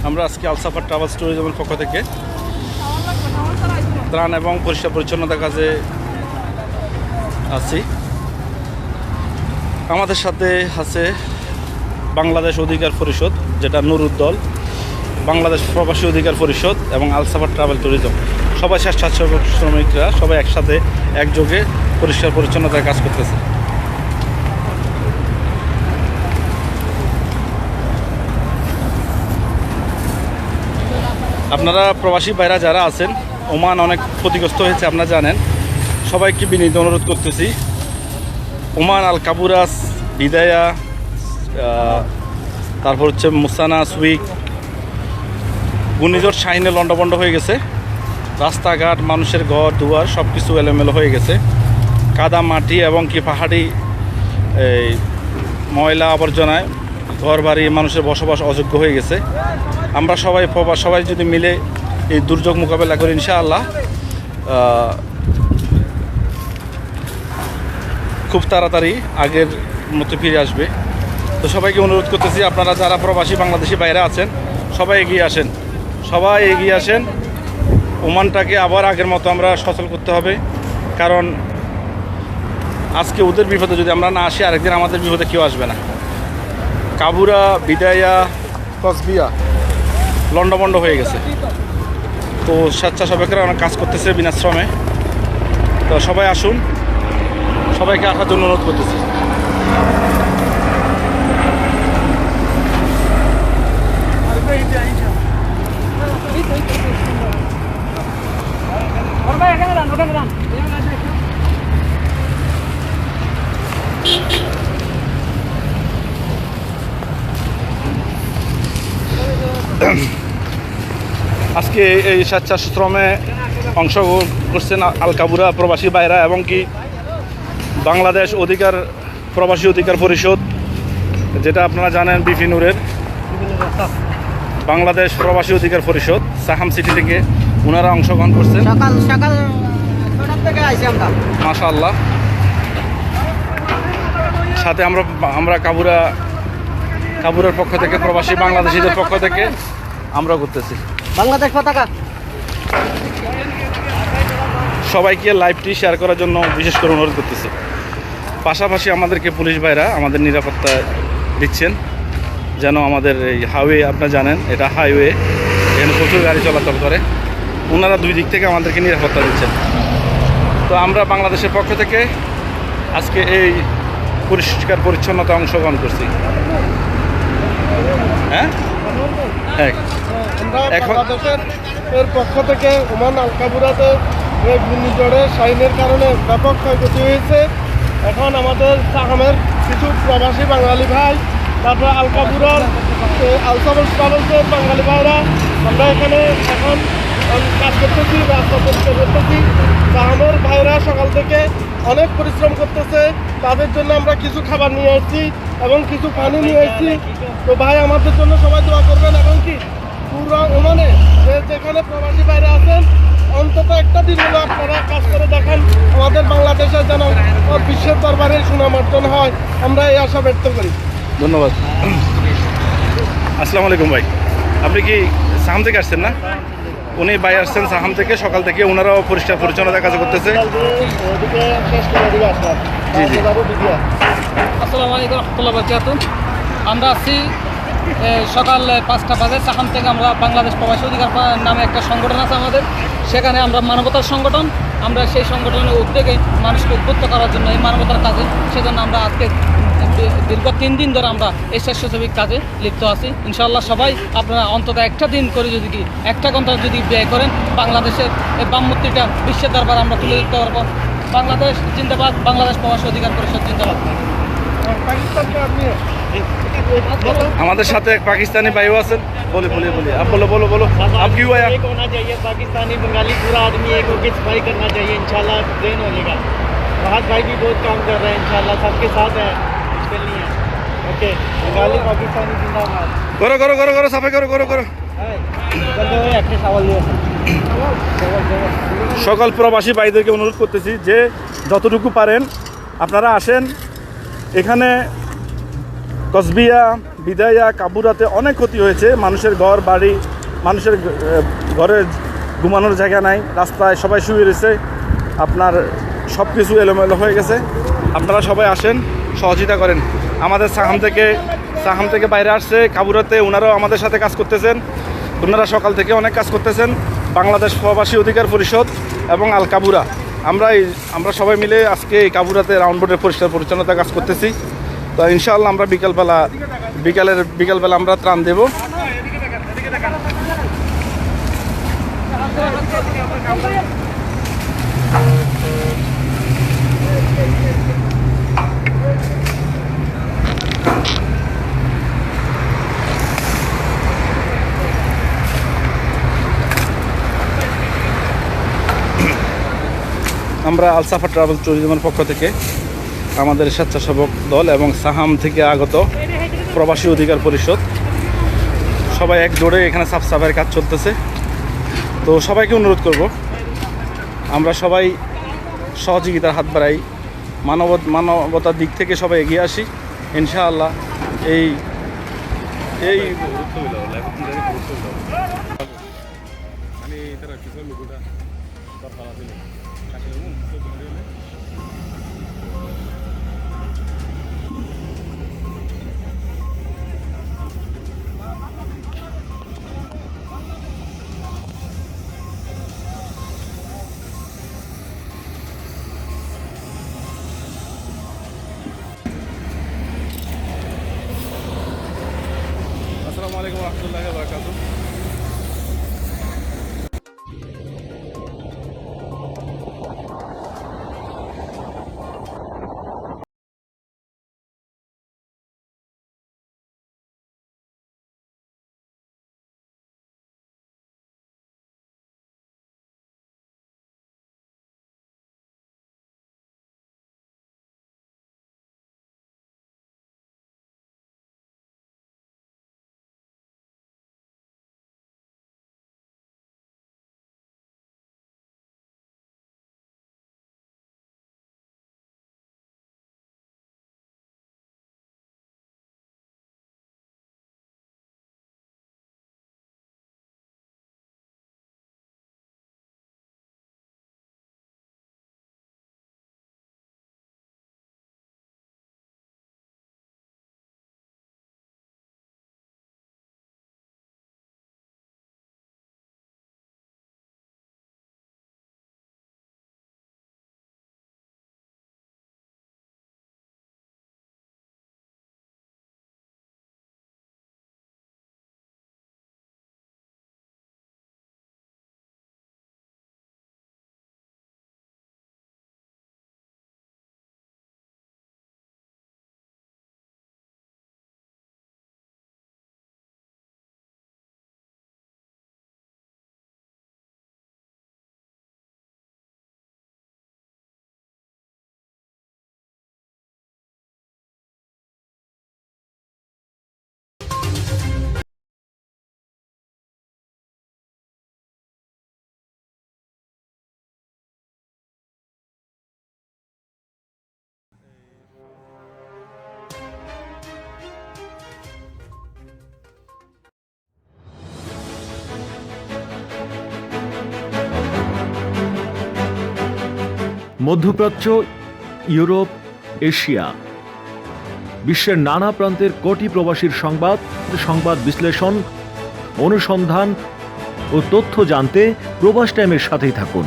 আমরা আজকে আলসাফার ট্রাভেলস ট্যুরিজমের পক্ষ থেকে ত্রাণ এবং পরিষ্কার পরিচ্ছন্নতার কাজে আছি। আমাদের সাথে আছে বাংলাদেশ অধিকার পরিষদ, যেটা নুরুদ্দল, বাংলাদেশ প্রবাসী অধিকার পরিষদ এবং আলসাফার ট্রাভেল ট্যুরিজম। সবাই স্বেচ্ছাসেবক শ্রমিকরা সবাই একসাথে একযোগে পরিষ্কার পরিচ্ছন্নতার কাজ করতেছে। আপনারা প্রবাসী ভাইরা যারা আছেন, ওমান অনেক ক্ষতিগ্রস্ত হয়েছে আপনারা জানেন। সবাইকে বিনীত অনুরোধ করতেছি, ওমান আল কাবুরাস, বিদায়া, তারপর হচ্ছে মুসানা, সুইক, ঘূর্ণিঝড় শাহিনে লন্ডভন্ড হয়ে গেছে। রাস্তাঘাট, মানুষের ঘর দুয়ার সব কিছু এলোমেলো হয়ে গেছে। কাদা মাটি এবং কি পাহাড়ি এই ময়লা আবর্জনায় ঘর বাড়ি মানুষের বসবাস অযোগ্য হয়ে গেছে। আমরা সবাই যদি মিলে এই দুর্যোগ মোকাবেলা করি, ইনশাআল্লাহ খুব তাড়াতাড়ি আগের মতো ফিরে আসবে। তো সবাইকে অনুরোধ করতেছি, আপনারা যারা প্রবাসী বাংলাদেশি বাইরে আছেন সবাই এগিয়ে আসেন। ওমানটাকে আবার আগের মতো আমরা সচল করতে হবে, কারণ আজকে ওদের বিপদে যদি আমরা না আসি, আরেকদিন আমাদের বিপদে কেউ আসবে না। কাবুরা, বিদায়া, কসবিয়া লন্ডভন্ড হয়ে গেছে। তো স্বেচ্ছাসেবকরা অনেক কাজ করতেছে বিনা শ্রমে। তো সবাই আসুন, সবাইকে আসার জন্য অনুরোধ করতেছি। আজকে এই স্বেচ্ছাশ্রমে অংশগ্রহণ করছেন আল কাবুরা প্রবাসী ভাইরা এবং কি বাংলাদেশ প্রবাসী অধিকার পরিষদ, যেটা আপনারা জানেন বিপিনুরের বাংলাদেশ প্রবাসী অধিকার পরিষদ সাহাম সিটি থেকে ওনারা অংশগ্রহণ করছেন। সকাল 6টা থেকে আইছি আমরা, মাশাআল্লাহ। সাথে আমরা কাবুরার পক্ষ থেকে, প্রবাসী বাংলাদেশিদের পক্ষ থেকে আমরা করতেছি বাংলাদেশ পতাকা। সবাইকে লাইভটি শেয়ার করার জন্য বিশেষ করে অনুরোধ করতেছি। পাশাপাশি আমাদেরকে পুলিশ ভাইরা আমাদের নিরাপত্তা দিচ্ছেন, যেন আমাদের এই হাইওয়ে, আপনারা জানেন এটা হাইওয়ে, এখানে প্রচুর গাড়ি চলাচল করে। ওনারা দুই দিক থেকে আমাদেরকে নিরাপত্তা দিচ্ছেন। তো আমরা বাংলাদেশের পক্ষ থেকে আজকে এই পরিষ্কার পরিচ্ছন্নতা অংশগ্রহণ করছি। হ্যাঁ, এখন বাংলাদেশের পক্ষ থেকে ওমান আল কাবুরাতে ঘূর্ণিঝড়ে শাহিনের কারণে ব্যাপক ক্ষয়ক্ষতি হয়েছে। এখন আমাদের সাহামের কিছু প্রবাসী বাঙালি ভাই, তারপর আল কাবুরার আলসাফার ট্রাভেলসের বাঙালি ভাইরা আমরা এখানে এখন কাজ করতেছি, রাস্তা পরিষ্কার করতেছি। সাহামের ভাইরা সকাল থেকে অনেক পরিশ্রম করতেছে, তাদের জন্য আমরা কিছু খাবার নিয়ে আসছি এবং কিছু পানি নিয়ে আসছি। তো ভাই আমাদের জন্য সবাই দোয়া করবেন এবং কি পুরো ওমানে যেখানে প্রবাসী বাইরে আছেন অন্তত একটা দিন হলো আপনারা কাজ করে দেখেন, আমাদের বাংলাদেশে যেন বিশ্বের দরবারে সুনাম অর্জন হয়, আমরা এই আশা ব্যক্ত করি। ধন্যবাদ। আসসালামু আলাইকুম ভাই, আপনি কি সাহাম থেকে আসছেন না? উনি ভাই আসছেন সাহাম থেকে, সকাল থেকে ওনারাও পরিষ্কার পরিচ্ছন্নতার কাজ করতেছে। জি জি, আসসালামু আলাইকুম রহমতুল্লাহ বারাকাতুহু। আমরা আছি সকাল 5টা বাজে সাহাম থেকে। আমরা বাংলাদেশ প্রবাসী অধিকার নামে একটা সংগঠন আছে আমাদের, সেখানে আমরা মানবতার সংগঠন। আমরা সেই সংগঠনের উদ্যোগে মানুষকে উদ্বুদ্ধ করার জন্য, এই মানবতার কাজে, সেজন্য আমরা আজকে দীর্ঘ 3 দিন ধরে আমরা এই স্বেচ্ছাসেবী কাজে লিপ্ত আছি। ইনশাআল্লাহ সবাই আপনারা অন্তত একটা দিন করে যদি একটা ঘন্টা যদি ব্যয় করেন, বাংলাদেশের এই বামমূর্তিটা বিশ্বের দরবারে আমরা তুলে দিতে পারবো। বাংলাদেশ জিন্দাবাদ, বাংলাদেশ প্রবাসী অধিকার পরিষদ জিন্দাবাদ। আমাদের সাথে এক পাকিস্তানি ভাইও আছেন, বলে বলো आप क्यों आया? एक होना चाहिए, पाकिस्तानी बंगाली पूरा आदमी एक होकर सफाई करना चाहिए, इंशाल्लाह दिन हो जाएगा। बहुत भाई भी बहुत काम कर रहे हैं इंशाल्लाह सबके साथ है मुश्किल नहीं है ओके बंगाली पाकिस्तानी जिंदाबाद করো করো করো করো সাফাই করো করো করো चलो একটা সওয়াল দিয়ে সকল প্রবাসী ভাইদেরকে অনুরোধ করতেছি যে যতটুকু পারেন আপনারা আসেন এখানে কসবিয়া বিদায়া কাবুরাতে অনেক ক্ষতি হয়েছে মানুষের ঘর বাড়ি মানুষের ঘরে ঘুমানোর জায়গা নাই রাস্তায় সবাই শুয়ে রয়েছে আপনার সব কিছু এলোমেলো হয়ে গেছে আপনারা সবাই আসেন সহযোগিতা করেন আমাদের সাহাম থেকে বাইরে আসছে কাবুরাতে ওনারাও আমাদের সাথে কাজ করতেছেন ওনারা সকাল থেকে অনেক কাজ করতেছেন বাংলাদেশ প্রবাসী অধিকার পরিষদ এবং আল কাবুরা আমরা সবাই মিলে আজকে এই কাবুরাতে রাউন্ড বোর্ডের পরিষ্কার পরিচ্ছন্নতা কাজ করতেছি তো ইনশাআল্লাহ আমরা বিকালবেলা আমরা ত্রাণ দেব আমরা আলসাফা ট্রাভেল ট্যুরিজমের পক্ষ থেকে আমাদের স্বেচ্ছাসেবক দল এবং সাহাম থেকে আগত প্রবাসী অধিকার পরিষদ সবাই এক জোড়ে এখানে সাফ সাফাইয়ের কাজ চলতেছে তো সবাইকে অনুরোধ করব আমরা সবাই সহযোগিতার হাত বাড়াই মানবতার দিক থেকে সবাই এগিয়ে আসি ইনশাআল্লাহ এই আসসালামু আলাইকুম ওয়া রাহমাতুল্লাহি ওয়া বারাকাতুহু মধ্যপ্রাচ্য, ইউরোপ, এশিয়া, বিশ্বের নানা প্রান্তের কোটি প্রবাসীর সংবাদ বিশ্লেষণ, অনুসন্ধান ও তথ্য জানতে প্রবাস টাইমের সাথেই থাকুন।